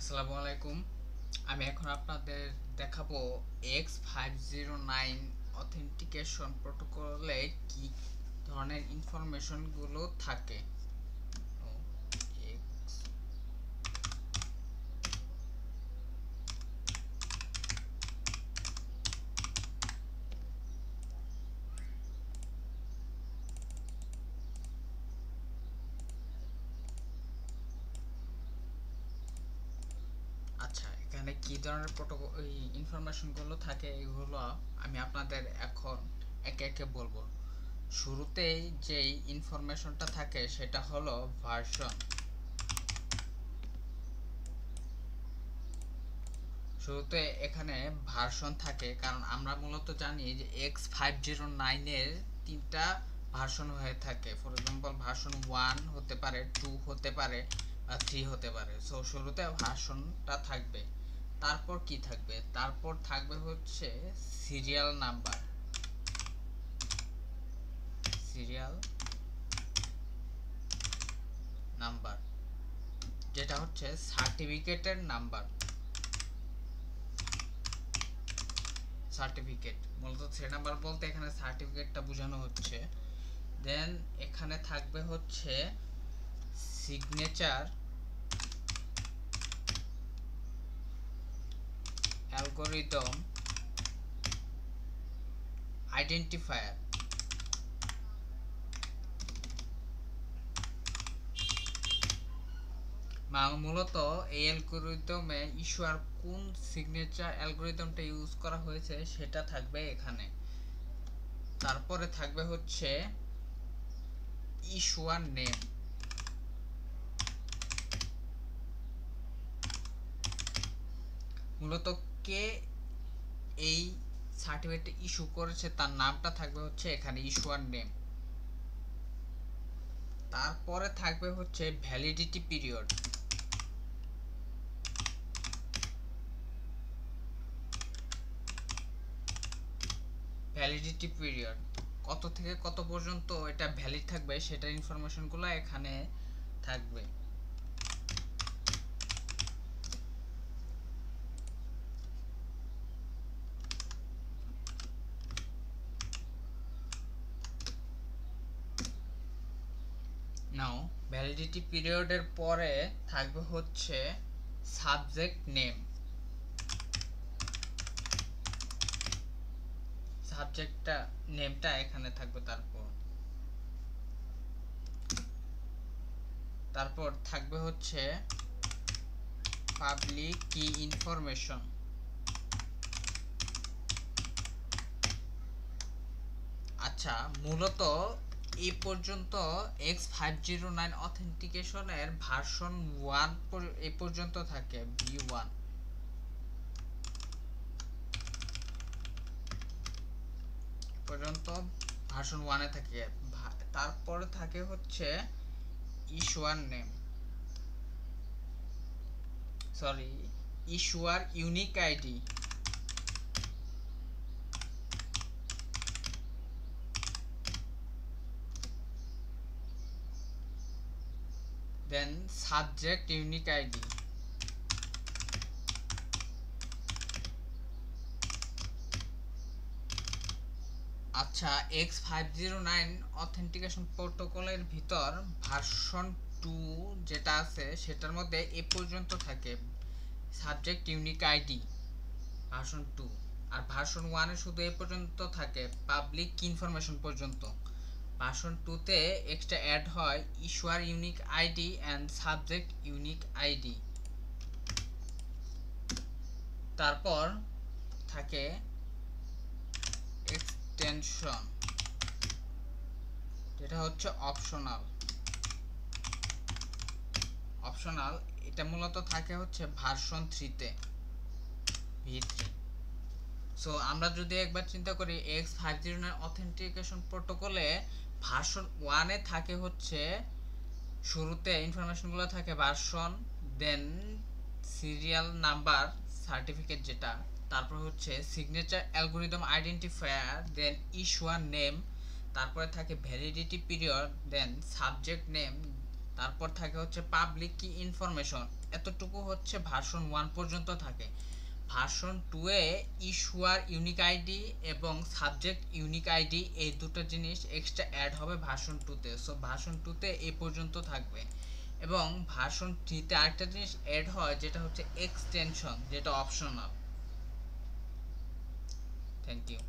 আসসালামু আলাইকুম। আমি এখন আপনাদের দেখাবো X509 অথেন্টিকেশন প্রোটোকলে কি ধরনের ইনফরমেশনগুলো থাকে। ও, X আচ্ছা, এখানে কি ধরনের প্রোটোকল ইনফরমেশনগুলো থাকে এগুলো আমি আপনাদের এখন একে একে বলবো। শুরুতেই যেই ইনফরমেশনটা থাকে সেটা হলো ভার্সন। শুরুতে এখানে ভার্সন থাকে, কারণ আমরা মূলত জানি যে X509 এর তিনটা ভার্সন হয়ে থাকে। ফর এক্সাম্পল ভার্সন 1 হতে পারে, 2 হতে পারে বা 3 হতে পারে। সো শুরুতে ভার্সনটা থাকবে। তারপর কি থাকবে? তারপর থাকবে হচ্ছে সিরিয়াল নাম্বার। সিরিয়াল নাম্বার যেটা হচ্ছে সার্টিফিকেটের নাম্বার। সার্টিফিকেট মূলত থ্রি নাম্বার বলতে এখানে সার্টিফিকেটটা বোঝানো হচ্ছে। দেন এখানে থাকবে হচ্ছে সিগনেচার অ্যালগরিদম আইডেন্টিফায়ার। মূলত এই অ্যালগরিদমে ইস্যুয়ার কোন সিগনেচার অ্যালগরিদমটা ইউজ করা হয়েছে সেটা থাকবে এখানে। তারপরে থাকবে হচ্ছে ইস্যুয়ার নেম। মূলত কে এই সার্টিফিকেট ইস্যু করেছে তার নামটা থাকবে হচ্ছে এখানে ইস্যুয়ার নেম। তারপরে থাকবে হচ্ছে ভ্যালিডিটি পিরিয়ড। ভ্যালিডিটি পিরিয়ড কত থেকে কত পর্যন্ত এটা ভ্যালিড থাকবে সেটার ইনফরমেশনগুলো এখানে থাকবে। নাও ভ্যালিডিটি পিরিয়ডের পরে থাকবে হচ্ছে সাবজেক্ট নেম। সাবজেক্টটা নেমটা এখানে থাকবে। তারপর থাকবে হচ্ছে পাবলিক কি ইনফরমেশন। আচ্ছা, মূলত এই পর্যন্ত X509 অথেন্টিকেশনের ভার্সন 1 এই পর্যন্ত থাকে, V1 পর্যন্ত ভার্সন 1 এ থাকে। তারপরে থাকে হচ্ছে issuer name, sorry issuer unique ID. Then subject unique ID. আচ্ছা, X509 অথেন্টিকেশন প্রোটোকলের ভিতর ভার্সন 2 যেটা আছে সেটার মধ্যে এ পর্যন্ত থাকে সাবজেক্ট ইউনিক আইডি ভার্সন 2। আর ভার্সন 1 এ শুধু এ পর্যন্ত থাকে পাবলিক ইনফরমেশন পর্যন্ত। ভার্সন 2 তে এক্সট্রা অ্যাড হয় issuer unique ID and subject unique ID. তারপর থাকে এক্সটেনশন, যেটা হচ্ছে অপশনাল। এটা মূলত থাকে হচ্ছে ভার্সন 3 তে, V3। সো আমরা যদি একবার চিন্তা করি X509 অথেন্টিকেশন প্রোটোকলে ভার্সন 1 এ থাকে হচ্ছে শুরুতে ইনফরমেশনগুলো থাকে version, then serial number certificate যেটা, তারপর হচ্ছে signature algorithm identifier, then issuer name, তারপরে থাকে validity period, then subject name, তারপর থাকে হচ্ছে পাবলিক কি ইনফরমেশন, এতটুকু হচ্ছে ভার্সন 1 পর্যন্ত থাকে। ভার্সন 2 এ ইস্যুয়ার ইউনিক আইডি এবং সাবজেক্ট ইউনিক আইডি এই দুটো জিনিস এক্সট্রা অ্যাড হবে ভার্সন 2 তে। সো ভার্সন 2 তে এই পর্যন্ত থাকবে। এবং ভার্সন 3 তে আরেকটা জিনিস অ্যাড হয় যেটা হচ্ছে এক্সটেনশন, যেটা অপশনাল। Thank you.